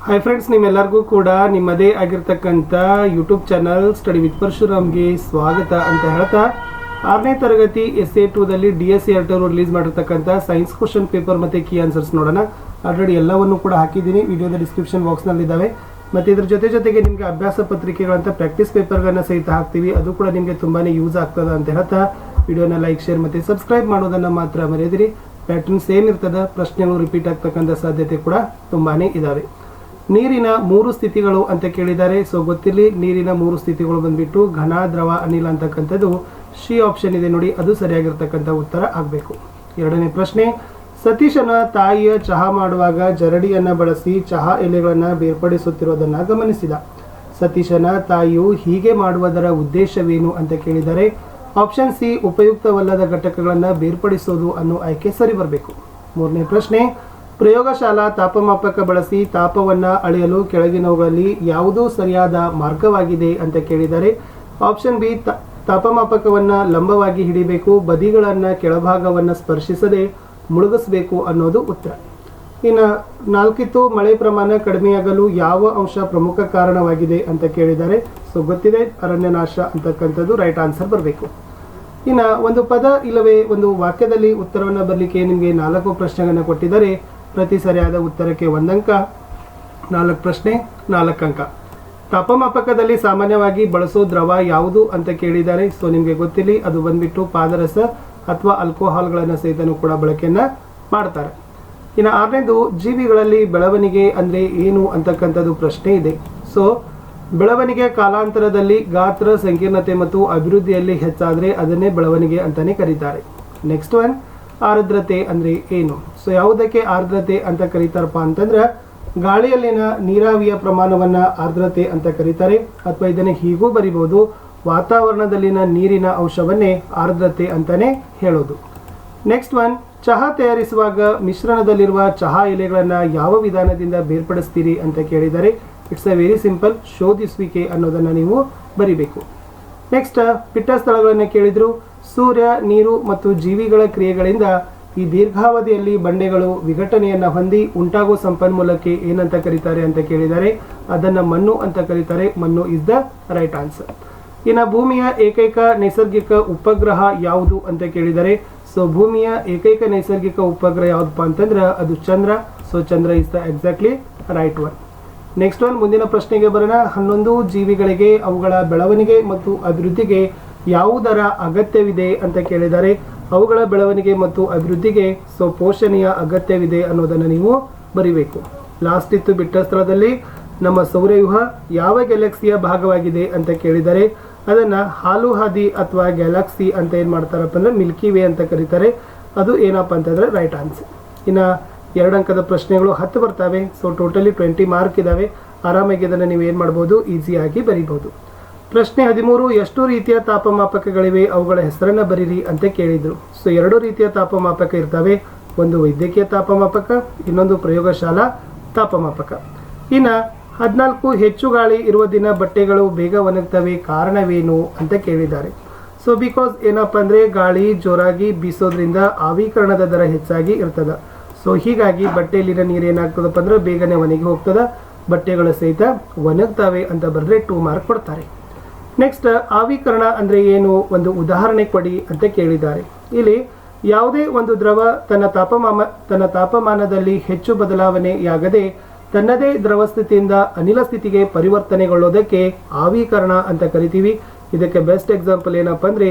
Hi friends, ನಿಮ್ಮೆಲ್ಲರಿಗೂ ಕೂಡ ನಿಮ್ಮದೇ ಆಗಿರ್ತಕ್ಕಂಥ ಯೂಟ್ಯೂಬ್ ಚಾನಲ್ ಸ್ಟಡಿ ವಿತ್ ಪರಶುರಾಮ್ಗೆ ಸ್ವಾಗತ ಅಂತ ಹೇಳ್ತಾ 6ನೇ ತರಗತಿ SA2ದಲ್ಲಿ DSC ಅವರು ರಿಲೀಸ್ ಮಾಡಿರ್ತಕ್ಕಂಥ ಸೈನ್ಸ್ ಕ್ವಶನ್ ಪೇಪರ್ ಮತ್ತು ಕೀ ಆನ್ಸರ್ಸ್ ನೋಡೋಣ. ಆಲ್ರೆಡಿ ಎಲ್ಲವನ್ನು ಕೂಡ ಹಾಕಿದ್ದೀನಿ, ವಿಡಿಯೋದ ಡಿಸ್ಕ್ರಿಪ್ಷನ್ ಬಾಕ್ಸ್ನಲ್ಲಿದ್ದಾವೆ. ಮತ್ತು ಇದ್ರ ಜೊತೆಗೆ ನಿಮಗೆ ಅಭ್ಯಾಸ ಪತ್ರಿಕೆಗಳಂತ ಪ್ರಾಕ್ಟೀಸ್ ಪೇಪರ್ಗಳನ್ನ ಸಹಿತ ಹಾಕ್ತೀವಿ. ಅದು ಕೂಡ ನಿಮಗೆ ತುಂಬಾ ಯೂಸ್ ಆಗ್ತದೆ ಅಂತ ಹೇಳ್ತಾ ವಿಡಿಯೋನ ಲೈಕ್, ಶೇರ್ ಮತ್ತು ಸಬ್ಸ್ಕ್ರೈಬ್ ಮಾಡೋದನ್ನು ಮಾತ್ರ ಮರೆಯದಿರಿ. ಪ್ಯಾಟರ್ನ್ ಸೇಮ್ ಇರ್ತದೆ, ಪ್ರಶ್ನೆಗಳು ರಿಪೀಟ್ ಆಗ್ತಕ್ಕಂಥ ಸಾಧ್ಯತೆ ಕೂಡ ತುಂಬಾ ಇದ್ದಾವೆ. ನೀರಿನ 3 ಸ್ಥಿತಿಗಳು ಅಂತ ಕೇಳಿದ್ದಾರೆ. ಸೊ ಗೊತ್ತಿರಲಿ, ನೀರಿನ 3 ಸ್ಥಿತಿಗಳು ಬಂದ್ಬಿಟ್ಟು ಘನ, ದ್ರವ, ಅನಿಲ ಅಂತಕ್ಕಂಥದ್ದು ಸಿ ಆಪ್ಷನ್ ಇದೆ ನೋಡಿ, ಅದು ಸರಿಯಾಗಿರ್ತಕ್ಕಂಥ ಉತ್ತರ ಆಗಬೇಕು. 2ನೇ ಪ್ರಶ್ನೆ, ಸತೀಶನ ತಾಯಿಯ ಚಹಾ ಮಾಡುವಾಗ ಜರಡಿಯನ್ನು ಬಳಸಿ ಚಹಾ ಎಲೆಗಳನ್ನು ಬೇರ್ಪಡಿಸುತ್ತಿರುವುದನ್ನು ಗಮನಿಸಿದ. ಸತೀಶನ ತಾಯಿಯು ಹೀಗೆ ಮಾಡುವುದರ ಉದ್ದೇಶವೇನು ಅಂತ ಕೇಳಿದರೆ ಆಪ್ಷನ್ ಸಿ, ಉಪಯುಕ್ತವಲ್ಲದ ಘಟಕಗಳನ್ನು ಬೇರ್ಪಡಿಸೋದು ಅನ್ನೋ ಆಯ್ಕೆ ಸರಿ ಬರಬೇಕು. 3ನೇ ಪ್ರಶ್ನೆ, ಪ್ರಯೋಗಶಾಲಾ ತಾಪಮಾಪಕ ಬಳಸಿ ತಾಪವನ್ನು ಅಳೆಯಲು ಕೆಳಗಿನವುಗಳಲ್ಲಿ ಯಾವುದು ಸರಿಯಾದ ಮಾರ್ಗವಾಗಿದೆ ಅಂತ ಕೇಳಿದರೆ ಆಪ್ಷನ್ ಬಿ, ತಾಪಮಾಪಕವನ್ನು ಲಂಬವಾಗಿ ಹಿಡಿಬೇಕು, ಬದಿಗಳನ್ನು ಕೆಳಭಾಗವನ್ನು ಸ್ಪರ್ಶಿಸದೆ ಮುಳುಗಿಸಬೇಕು ಅನ್ನೋದು ಉತ್ತರ. ಇನ್ನು 4, ಮಳೆ ಪ್ರಮಾಣ ಕಡಿಮೆಯಾಗಲು ಯಾವ ಅಂಶ ಪ್ರಮುಖ ಕಾರಣವಾಗಿದೆ ಅಂತ ಕೇಳಿದ್ದಾರೆ. ಸೊ ಗೊತ್ತಿದೆ, ಅರಣ್ಯನಾಶ ಅಂತಕ್ಕಂಥದ್ದು ರೈಟ್ ಆನ್ಸರ್ ಬರಬೇಕು. ಇನ್ನು ಒಂದು ಪದ ಇಲ್ಲವೇ ಒಂದು ವಾಕ್ಯದಲ್ಲಿ ಉತ್ತರವನ್ನು ಬರಲಿಕ್ಕೆ ನಿಮಗೆ 4 ಪ್ರಶ್ನೆಗಳನ್ನು ಕೊಟ್ಟಿದ್ದಾರೆ. ಪ್ರತಿ ಸರಿಯಾದ ಉತ್ತರಕ್ಕೆ 1 ಅಂಕ, 4 ಪ್ರಶ್ನೆ 4 ಅಂಕ. ತಾಪಮಾಪಕದಲ್ಲಿ ಸಾಮಾನ್ಯವಾಗಿ ಬಳಸೋ ದ್ರವ ಯಾವುದು ಅಂತ ಕೇಳಿದ್ದಾರೆ. ಸೊ ನಿಮಗೆ ಗೊತ್ತಿಲ್ಲ, ಅದು ಬಂದ್ಬಿಟ್ಟು ಪಾದರಸ ಅಥವಾ ಆಲ್ಕೋಹಾಲ್ಗಳನ್ನು ಸಹಿತನೂ ಕೂಡ ಬಳಕೆಯನ್ನು ಮಾಡ್ತಾರೆ. ಇನ್ನು 6ನೇದು, ಜೀವಿಗಳಲ್ಲಿ ಬೆಳವಣಿಗೆ ಅಂದರೆ ಏನು ಅಂತಕ್ಕಂಥದ್ದು ಪ್ರಶ್ನೆ ಇದೆ. ಸೊ ಬೆಳವಣಿಗೆ ಕಾಲಾಂತರದಲ್ಲಿ ಗಾತ್ರ, ಸಂಕೀರ್ಣತೆ ಮತ್ತು ಅಭಿವೃದ್ಧಿಯಲ್ಲಿ ಹೆಚ್ಚಾದರೆ ಅದನ್ನೇ ಬೆಳವಣಿಗೆ ಅಂತಾನೆ ಕರೀತಾರೆ. ನೆಕ್ಸ್ಟ್ ಒನ್, ಆರ್ದ್ರತೆ ಅಂದರೆ ಏನು? ಸೊ ಯಾವುದಕ್ಕೆ ಆರ್ದ್ರತೆ ಅಂತ ಕರೀತಾರಪ್ಪ ಅಂತಂದ್ರೆ ಗಾಳಿಯಲ್ಲಿನ ನೀರಾವಿಯ ಪ್ರಮಾಣವನ್ನು ಆರ್ದ್ರತೆ ಅಂತ ಕರೀತಾರೆ, ಅಥವಾ ಇದನ್ನು ಹೀಗೂ ಬರಿಬೋದು, ವಾತಾವರಣದಲ್ಲಿನ ನೀರಿನ ಅಂಶವನ್ನೇ ಆರ್ದ್ರತೆ ಅಂತಾನೆ ಹೇಳೋದು. ನೆಕ್ಸ್ಟ್ ಒನ್, ಚಹಾ ತಯಾರಿಸುವಾಗ ಮಿಶ್ರಣದಲ್ಲಿರುವ ಚಹಾ ಎಲೆಗಳನ್ನು ಯಾವ ವಿಧಾನದಿಂದ ಬೇರ್ಪಡಿಸ್ತೀರಿ ಅಂತ ಕೇಳಿದರೆ ಇಟ್ಸ್ ಅ ವೆರಿ ಸಿಂಪಲ್, ಶೋಧಿಸುವಿಕೆ ಅನ್ನೋದನ್ನು ನೀವು ಬರಿಬೇಕು. ನೆಕ್ಸ್ಟ್, ಪಿಟ್ಟ ಸ್ಥಳಗಳನ್ನು ಕೇಳಿದ್ರು. ಸೂರ್ಯ, ನೀರು ಮತ್ತು ಜೀವಿಗಳ ಕ್ರಿಯೆಗಳಿಂದ ಈ ದೀರ್ಘಾವಧಿಯಲ್ಲಿ ಬಂಡೆಗಳು ವಿಘಟನೆಯನ್ನು ಹೊಂದಿ ಉಂಟಾಗುವ ಸಂಪನ್ಮೂಲಕ್ಕೆ ಏನಂತ ಕರೀತಾರೆ ಅಂತ ಕೇಳಿದರೆ ಅದನ್ನು ಮಣ್ಣು ಅಂತ ಕರೀತಾರೆ. ಮಣ್ಣು ಇಸ್ ದ ರೈಟ್ ಆನ್ಸರ್. ಇನ್ನು ಭೂಮಿಯ ಏಕೈಕ ನೈಸರ್ಗಿಕ ಉಪಗ್ರಹ ಯಾವುದು ಅಂತ ಕೇಳಿದರೆ ಸೊ ಭೂಮಿಯ ಏಕೈಕ ನೈಸರ್ಗಿಕ ಉಪಗ್ರಹ ಯಾವುದಪ್ಪ ಅಂತಂದ್ರೆ ಅದು ಚಂದ್ರ. So Chandra is the exactly right one. Next one, ಮುಂದಿನ ಪ್ರಶ್ನೆಗೆ ಬರೋಣ. 11 ಜೀವಿಗಳಿಗೆ ಅವುಗಳ ಬೆಳವಣಿಗೆ ಮತ್ತು ಅಭಿವೃದ್ಧಿಗೆ ಯಾವುದರ ಅಗತ್ಯವಿದೆ ಅಂತ ಕೇಳಿದರೆ ಅವುಗಳ ಬೆಳವಣಿಗೆ ಮತ್ತು ಅಭಿವೃದ್ಧಿಗೆ ಸೊ ಪೋಷಣೆಯ ಅಗತ್ಯವಿದೆ ಅನ್ನೋದನ್ನು ನೀವು ಬರಿಬೇಕು. ಲಾಸ್ಟ್ ಇತ್ತು, ಬಿಟ್ಟ ಸ್ಥಳದಲ್ಲಿ ನಮ್ಮ ಸೌರವ್ಯೂಹ ಯಾವ ಗ್ಯಾಲಕ್ಸಿಯ ಭಾಗವಾಗಿದೆ ಅಂತ ಕೇಳಿದರೆ ಅದನ್ನು ಹಾಲು ಹಾದಿ ಅಥವಾ ಗ್ಯಾಲಕ್ಸಿ ಅಂತ ಏನು ಮಾಡ್ತಾರಪ್ಪ ಅಂದರೆ ಮಿಲ್ಕಿ ವೇ ಅಂತ ಕರೀತಾರೆ. ಅದು ಏನಪ್ಪ ಅಂತಂದರೆ ರೈಟ್ ಆನ್ಸರ್. ಇನ್ನು 2 ಅಂಕದ ಪ್ರಶ್ನೆಗಳು 10 ಬರ್ತವೆ. ಸೊ ಟೋಟಲಿ 20 ಮಾರ್ಕ್ ಇದ್ದಾವೆ. ಆರಾಮಾಗಿ ಅದನ್ನು ನೀವು ಏನು ಮಾಡ್ಬೋದು, ಈಸಿಯಾಗಿ ಬರಿಬೋದು. ಪ್ರಶ್ನೆ 13, ಎಷ್ಟು ರೀತಿಯ ತಾಪಮಾಪಕಗಳಿವೆ, ಅವುಗಳ ಹೆಸರನ್ನು ಬರೀರಿ ಅಂತ ಕೇಳಿದರು. ಸೊ 2 ರೀತಿಯ ತಾಪಮಾಪಕ ಇರ್ತವೆ, ಒಂದು ವೈದ್ಯಕೀಯ ತಾಪಮಾಪಕ, ಇನ್ನೊಂದು ಪ್ರಯೋಗಶಾಲಾ ತಾಪಮಾಪಕ. ಇನ್ನು 14, ಹೆಚ್ಚು ಗಾಳಿ ಇರುವ ದಿನ ಬಟ್ಟೆಗಳು ಬೇಗ ಒಣಗ್ತವೆ, ಕಾರಣವೇನು ಅಂತ ಕೇಳಿದ್ದಾರೆ. ಸೊ ಬಿಕಾಸ್ ಏನಪ್ಪ ಅಂದರೆ ಗಾಳಿ ಜೋರಾಗಿ ಬೀಸೋದ್ರಿಂದ ಆವೀಕರಣದ ದರ ಹೆಚ್ಚಾಗಿ ಇರ್ತದೆ. ಸೊ ಹೀಗಾಗಿ ಬಟ್ಟೆಯಲ್ಲಿನ ನೀರು ಏನಾಗ್ತದಪ್ಪ ಅಂದ್ರೆ ಬೇಗನೆ ಒಣಗಿ ಹೋಗ್ತದೆ, ಬಟ್ಟೆಗಳು ಸಹಿತ ಒಣಗ್ತವೆ ಅಂತ ಬರೆದ್ರೆ 2 ಮಾರ್ಕ್ ಕೊಡ್ತಾರೆ. ನೆಕ್ಸ್ಟ್, ಆವೀಕರಣ ಅಂದರೆ ಏನು, ಒಂದು ಉದಾಹರಣೆ ಕೊಡಿ ಅಂತ ಕೇಳಿದ್ದಾರೆ. ಇಲ್ಲಿ ಯಾವುದೇ ಒಂದು ದ್ರವ ತನ್ನ ತಾಪಮಾನದಲ್ಲಿ ಹೆಚ್ಚು ಬದಲಾವಣೆಯಾಗದೆ ತನ್ನದೇ ದ್ರವ ಸ್ಥಿತಿಯಿಂದ ಅನಿಲ ಸ್ಥಿತಿಗೆ ಪರಿವರ್ತನೆಗೊಳ್ಳೋದಕ್ಕೆ ಆವೀಕರಣ ಅಂತ ಕರಿತೀವಿ. ಇದಕ್ಕೆ ಬೆಸ್ಟ್ ಎಕ್ಸಾಂಪಲ್ ಏನಪ್ಪ ಅಂದರೆ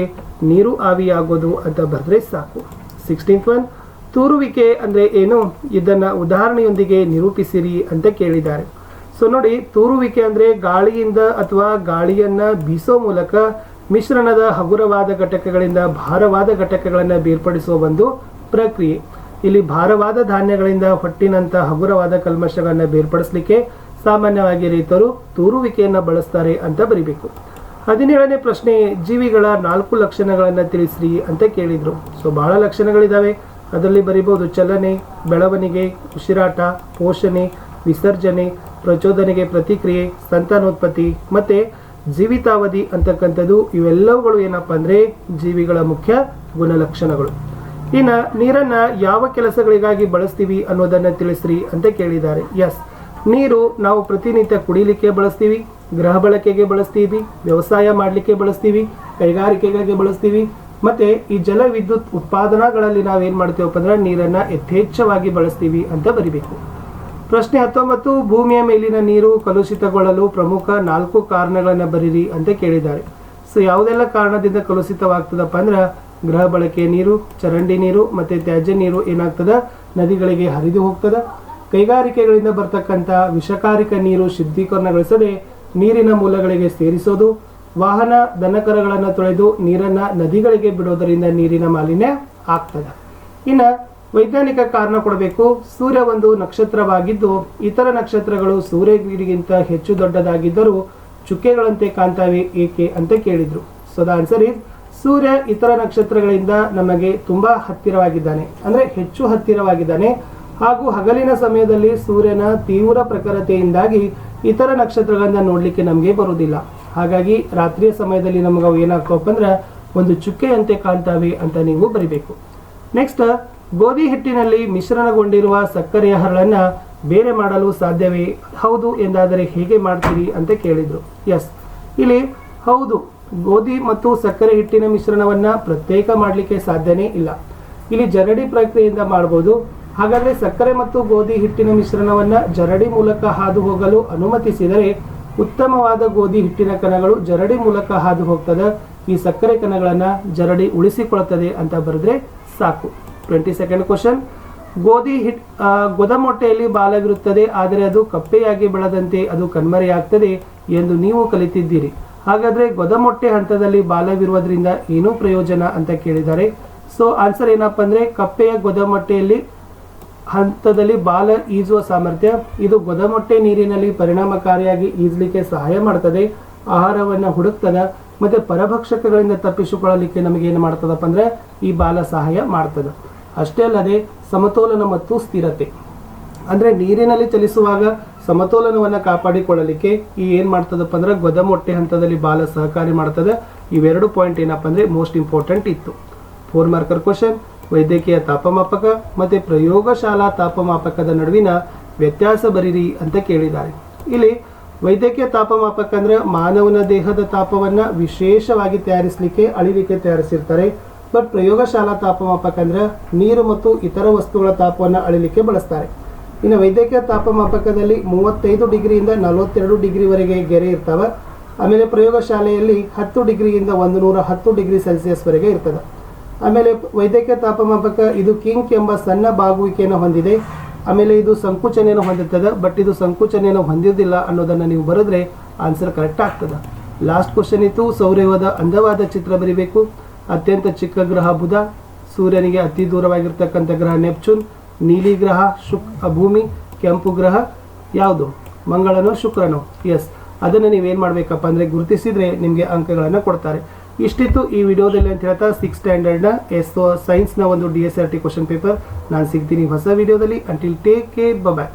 ನೀರು ಆವಿಯಾಗೋದು ಅಂತ ಬರೆದ್ರೆ ಸಾಕು. 16th ಒನ್, ತೂರುವಿಕೆ ಅಂದರೆ ಏನು, ಇದನ್ನು ಉದಾಹರಣೆಯೊಂದಿಗೆ ನಿರೂಪಿಸಿರಿ ಅಂತ ಕೇಳಿದ್ದಾರೆ. ಸೊ ನೋಡಿ, ತೂರುವಿಕೆ ಅಂದರೆ ಗಾಳಿಯಿಂದ ಅಥವಾ ಗಾಳಿಯನ್ನು ಬೀಸೋ ಮೂಲಕ ಮಿಶ್ರಣದ ಹಗುರವಾದ ಘಟಕಗಳಿಂದ ಭಾರವಾದ ಘಟಕಗಳನ್ನು ಬೇರ್ಪಡಿಸುವ ಒಂದು ಪ್ರಕ್ರಿಯೆ. ಇಲ್ಲಿ ಭಾರವಾದ ಧಾನ್ಯಗಳಿಂದ ಹೊಟ್ಟಿನಂಥ ಹಗುರವಾದ ಕಲ್ಮಶಗಳನ್ನು ಬೇರ್ಪಡಿಸಲಿಕ್ಕೆ ಸಾಮಾನ್ಯವಾಗಿ ರೈತರು ತೂರುವಿಕೆಯನ್ನು ಬಳಸ್ತಾರೆ ಅಂತ ಬರಿಬೇಕು. 17ನೇ ಪ್ರಶ್ನೆ, ಜೀವಿಗಳ 4 ಲಕ್ಷಣಗಳನ್ನು ತಿಳಿಸ್ರಿ ಅಂತ ಕೇಳಿದರು. ಸೊ ಭಾಳ ಲಕ್ಷಣಗಳಿದ್ದಾವೆ, ಅದರಲ್ಲಿ ಬರಿಬೋದು ಚಲನೆ, ಬೆಳವಣಿಗೆ, ಉಸಿರಾಟ, ಪೋಷಣೆ, ವಿಸರ್ಜನೆ, ಪ್ರಚೋದನೆಗೆ ಪ್ರತಿಕ್ರಿಯೆ, ಸಂತಾನೋತ್ಪತ್ತಿ ಮತ್ತು ಜೀವಿತಾವಧಿ ಅಂತಕ್ಕಂಥದ್ದು. ಇವೆಲ್ಲವುಗಳು ಏನಪ್ಪ ಅಂದರೆ ಜೀವಿಗಳ ಮುಖ್ಯ ಗುಣಲಕ್ಷಣಗಳು. ಇನ್ನು ನೀರನ್ನು ಯಾವ ಕೆಲಸಗಳಿಗಾಗಿ ಬಳಸ್ತೀವಿ ಅನ್ನೋದನ್ನು ತಿಳಿಸ್ರಿ ಅಂತ ಕೇಳಿದ್ದಾರೆ. ಎಸ್, ನೀರು ನಾವು ಪ್ರತಿನಿತ್ಯ ಕುಡಿಲಿಕ್ಕೆ ಬಳಸ್ತೀವಿ, ಗೃಹ ಬಳಕೆಗೆ ಬಳಸ್ತೀವಿ, ವ್ಯವಸಾಯ ಮಾಡಲಿಕ್ಕೆ ಬಳಸ್ತೀವಿ, ಕೈಗಾರಿಕೆಗಳಿಗೆ ಬಳಸ್ತೀವಿ, ಮತ್ತೆ ಈ ಜಲ ವಿದ್ಯುತ್ ಉತ್ಪಾದನಾಗಳಲ್ಲಿ ನಾವೇನು ಮಾಡ್ತೀವಪ್ಪ ಅಂದ್ರೆ ನೀರನ್ನು ಯಥೇಚ್ಛವಾಗಿ ಬಳಸ್ತೀವಿ ಅಂತ ಬರಿಬೇಕು. ಪ್ರಶ್ನೆ 19, ಭೂಮಿಯ ಮೇಲಿನ ನೀರು ಕಲುಷಿತಗೊಳ್ಳಲು ಪ್ರಮುಖ 4 ಕಾರಣಗಳನ್ನು ಬರೀರಿ ಅಂತ ಕೇಳಿದ್ದಾರೆ. ಸೊ ಯಾವುದೆಲ್ಲ ಕಾರಣದಿಂದ ಕಲುಷಿತವಾಗ್ತದಪ್ಪ ಅಂದ್ರೆ ಗೃಹ ಬಳಕೆಯ ನೀರು, ಚರಂಡಿ ನೀರು ಮತ್ತು ತ್ಯಾಜ್ಯ ನೀರು ಏನಾಗ್ತದ ನದಿಗಳಿಗೆ ಹರಿದು ಹೋಗ್ತದ. ಕೈಗಾರಿಕೆಗಳಿಂದ ಬರ್ತಕ್ಕಂಥ ವಿಷಕಾರಕ ನೀರು ಶುದ್ಧೀಕರಣಗೊಳಿಸದೆ ನೀರಿನ ಮೂಲಗಳಿಗೆ ಸೇರಿಸೋದು, ವಾಹನ ದನಕರಗಳನ್ನು ತೊಳೆದು ನೀರನ್ನು ನದಿಗಳಿಗೆ ಬಿಡೋದರಿಂದ ನೀರಿನ ಮಾಲಿನ್ಯ ಆಗ್ತದೆ. ಇನ್ನು ವೈಜ್ಞಾನಿಕ ಕಾರಣ ಕೊಡಬೇಕು. ಸೂರ್ಯ ಒಂದು ನಕ್ಷತ್ರವಾಗಿದ್ದು ಇತರ ನಕ್ಷತ್ರಗಳು ಸೂರ್ಯಗಿರಿಗಿಂತ ಹೆಚ್ಚು ದೊಡ್ಡದಾಗಿದ್ದರೂ ಚುಕ್ಕೆಗಳಂತೆ ಕಾಣ್ತವೆ ಏಕೆ ಅಂತ ಕೇಳಿದ್ರು. ಸೊ ದ ಆನ್ಸರ್ ಇಸ್ ಸೂರ್ಯ ಇತರ ನಕ್ಷತ್ರಗಳಿಂದ ನಮಗೆ ತುಂಬಾ ಹತ್ತಿರವಾಗಿದ್ದಾನೆ, ಅಂದ್ರೆ ಹೆಚ್ಚು ಹತ್ತಿರವಾಗಿದ್ದಾನೆ. ಹಾಗೂ ಹಗಲಿನ ಸಮಯದಲ್ಲಿ ಸೂರ್ಯನ ತೀವ್ರ ಪ್ರಖರತೆಯಿಂದಾಗಿ ಇತರ ನಕ್ಷತ್ರಗಳನ್ನ ನೋಡ್ಲಿಕ್ಕೆ ನಮಗೆ ಬರುವುದಿಲ್ಲ. ಹಾಗಾಗಿ ರಾತ್ರಿಯ ಸಮಯದಲ್ಲಿ ನಮಗೆ ಅವು ಏನಾಗ್ತವಪ್ಪ ಅಂದ್ರೆ ಒಂದು ಚುಕ್ಕೆಯಂತೆ ಕಾಣ್ತವೆ ಅಂತ ನೀವು ಬರಿಬೇಕು. ನೆಕ್ಸ್ಟ್, ಗೋಧಿ ಹಿಟ್ಟಿನಲ್ಲಿ ಮಿಶ್ರಣಗೊಂಡಿರುವ ಸಕ್ಕರೆಯ ಹರಳನ್ನ ಬೇರೆ ಮಾಡಲು ಸಾಧ್ಯವೇ? ಹೌದು ಎಂದಾದರೆ ಹೇಗೆ ಮಾಡ್ತೀರಿ ಅಂತ ಕೇಳಿದ್ರು. ಎಸ್, ಇಲ್ಲಿ ಹೌದು, ಗೋಧಿ ಮತ್ತು ಸಕ್ಕರೆ ಹಿಟ್ಟಿನ ಮಿಶ್ರಣವನ್ನ ಪ್ರತ್ಯೇಕ ಮಾಡಲಿಕ್ಕೆ ಸಾಧ್ಯನೇ ಇಲ್ಲ. ಇಲ್ಲಿ ಜರಡಿ ಪ್ರಕ್ರಿಯೆಯಿಂದ ಮಾಡಬಹುದು. ಹಾಗಾದ್ರೆ ಸಕ್ಕರೆ ಮತ್ತು ಗೋಧಿ ಹಿಟ್ಟಿನ ಮಿಶ್ರಣವನ್ನ ಜರಡಿ ಮೂಲಕ ಹಾದು ಹೋಗಲು ಅನುಮತಿಸಿದರೆ ಉತ್ತಮವಾದ ಗೋಧಿ ಹಿಟ್ಟಿನ ಕಣಗಳು ಜರಡಿ ಮೂಲಕ ಹಾದು ಹೋಗ್ತದೆ. ಈ ಸಕ್ಕರೆ ಕಣಗಳನ್ನ ಜರಡಿ ಉಳಿಸಿಕೊಳ್ಳುತ್ತದೆ ಅಂತ ಬರೆದ್ರೆ ಸಾಕು. 22nd ಕ್ವಶನ್, ಗೊದಮೊಟ್ಟೆಯಲ್ಲಿ ಬಾಲವಿರುತ್ತದೆ, ಆದರೆ ಅದು ಕಪ್ಪೆಯಾಗಿ ಬೆಳೆದಂತೆ ಅದು ಕಣ್ಮರೆಯಾಗ್ತದೆ ಎಂದು ನೀವು ಕಲಿತಿದ್ದೀರಿ. ಹಾಗಾದ್ರೆ ಗೊದಮೊಟ್ಟೆ ಹಂತದಲ್ಲಿ ಬಾಲವಿರುವುದರಿಂದ ಏನೂ ಪ್ರಯೋಜನ ಅಂತ ಕೇಳಿದ್ದಾರೆ. ಸೊ ಆನ್ಸರ್ ಏನಪ್ಪ ಅಂದ್ರೆ ಕಪ್ಪೆಯ ಗೊದಮೊಟ್ಟೆಯಲ್ಲಿ ಹಂತದಲ್ಲಿ ಬಾಲ ಈಜುವ ಸಾಮರ್ಥ್ಯ, ಇದು ಗೊದಮೊಟ್ಟೆ ನೀರಿನಲ್ಲಿ ಪರಿಣಾಮಕಾರಿಯಾಗಿ ಈಜಲಿಕ್ಕೆ ಸಹಾಯ ಮಾಡ್ತದೆ, ಆಹಾರವನ್ನು ಹುಡುಕ್ತದೆ, ಮತ್ತೆ ಪರಭಕ್ಷಕಗಳಿಂದ ತಪ್ಪಿಸಿಕೊಳ್ಳಲಿಕ್ಕೆ ನಮಗೆ ಏನು ಮಾಡ್ತದಪ್ಪ ಅಂದ್ರೆ ಈ ಬಾಲ ಸಹಾಯ ಮಾಡ್ತದೆ. ಅಷ್ಟೇ ಅಲ್ಲದೆ ಸಮತೋಲನ ಮತ್ತು ಸ್ಥಿರತೆ, ಅಂದ್ರೆ ನೀರಿನಲ್ಲಿ ಚಲಿಸುವಾಗ ಸಮತೋಲನವನ್ನು ಕಾಪಾಡಿಕೊಳ್ಳಲಿಕ್ಕೆ ಈ ಏನ್ ಮಾಡ್ತದಪ್ಪ ಅಂದ್ರೆ ಗೊದಮೊಟ್ಟೆ ಹಂತದಲ್ಲಿ ಬಾಲ ಸಹಕಾರಿ ಮಾಡ್ತದೆ. ಇವೆರಡು ಪಾಯಿಂಟ್ ಏನಪ್ಪ ಅಂದ್ರೆ ಮೋಸ್ಟ್ ಇಂಪಾರ್ಟೆಂಟ್ ಇತ್ತು. 4 ಮಾರ್ಕರ್ ಕ್ವಶನ್, ವೈದ್ಯಕೀಯ ತಾಪಮಾಪಕ ಮತ್ತೆ ಪ್ರಯೋಗಶಾಲಾ ತಾಪಮಾಪಕದ ನಡುವಿನ ವ್ಯತ್ಯಾಸ ಬರೀರಿ ಅಂತ ಕೇಳಿದ್ದಾರೆ. ಇಲ್ಲಿ ವೈದ್ಯಕೀಯ ತಾಪಮಾಪಕ ಅಂದ್ರೆ ಮಾನವನ ದೇಹದ ತಾಪವನ್ನ ವಿಶೇಷವಾಗಿ ತಯಾರಿಸಲಿಕ್ಕೆ ಅಳಿಲಿಕ್ಕೆ ತಯಾರಿಸಿರ್ತಾರೆ. ಬಟ್ ಪ್ರಯೋಗಶಾಲಾ ತಾಪಮಾಪಕ ಅಂದ್ರೆ ನೀರು ಮತ್ತು ಇತರ ವಸ್ತುಗಳ ತಾಪವನ್ನು ಅಳಿಲಿಕ್ಕೆ ಬಳಸ್ತಾರೆ. ಇನ್ನು ವೈದ್ಯಕೀಯ ತಾಪಮಾಪಕದಲ್ಲಿ 35 ಡಿಗ್ರಿಯಿಂದ 42 ಡಿಗ್ರಿವರೆಗೆ ಗೆರೆ ಇರ್ತವೆ. ಆಮೇಲೆ ಪ್ರಯೋಗಶಾಲೆಯಲ್ಲಿ 10 ಡಿಗ್ರಿಯಿಂದ 110 ಡಿಗ್ರಿ ಸೆಲ್ಸಿಯಸ್ ವರೆಗೆ ಇರ್ತದೆ. ಆಮೇಲೆ ವೈದ್ಯಕೀಯ ತಾಪಮಾಪಕ ಇದು ಕಿಂಕ್ ಎಂಬ ಸಣ್ಣ ಬಾಗುವಿಕೆಯನ್ನು ಹೊಂದಿದೆ. ಆಮೇಲೆ ಇದು ಸಂಕುಚನೆಯನ್ನು ಹೊಂದಿರ್ತದೆ, ಬಟ್ ಇದು ಸಂಕುಚನೆಯನ್ನು ಹೊಂದಿದ್ದಿಲ್ಲ ಅನ್ನೋದನ್ನು ನೀವು ಬರೆದ್ರೆ ಆನ್ಸರ್ ಕರೆಕ್ಟ್ ಆಗ್ತದೆ. ಲಾಸ್ಟ್ ಕ್ವಶನ್ ಇತ್ತು, ಸೌರವ್ಯೂಹದ ಅಂದವಾದ ಚಿತ್ರ ಬರೀಬೇಕು. ಅತ್ಯಂತ ಚಿಕ್ಕ ಗ್ರಹ ಬುಧ, ಸೂರ್ಯನಿಗೆ ಅತಿ ದೂರವಾಗಿರ್ತಕ್ಕಂಥ ಗ್ರಹ ನೆಪ್ಚೂನ್, ನೀಲಿ ಗ್ರಹ ಭೂಮಿ, ಕೆಂಪು ಗ್ರಹ ಯಾವುದು ಮಂಗಳನೋ ಶುಕ್ರನೋ? ಎಸ್, ಅದನ್ನು ನೀವೇನು ಮಾಡಬೇಕಪ್ಪ ಅಂದರೆ ಗುರುತಿಸಿದ್ರೆ ನಿಮಗೆ ಅಂಕಗಳನ್ನು ಕೊಡ್ತಾರೆ. ಇಷ್ಟಿತ್ತು ಈ ವಿಡಿಯೋದಲ್ಲಿ ಅಂತ ಹೇಳ್ತಾ 6th ಸ್ಟ್ಯಾಂಡರ್ಡ್ನ ಸೈನ್ಸ್ನ ಒಂದು DSRT ಕ್ವಶನ್ ಪೇಪರ್ ನಾನು ಸಿಗ್ತೀನಿ ಹೊಸ ವಿಡಿಯೋದಲ್ಲಿ. ಅಂಟಿಲ್ ಟೇಕ್ ಕೇರ್, ಬಾಯ್.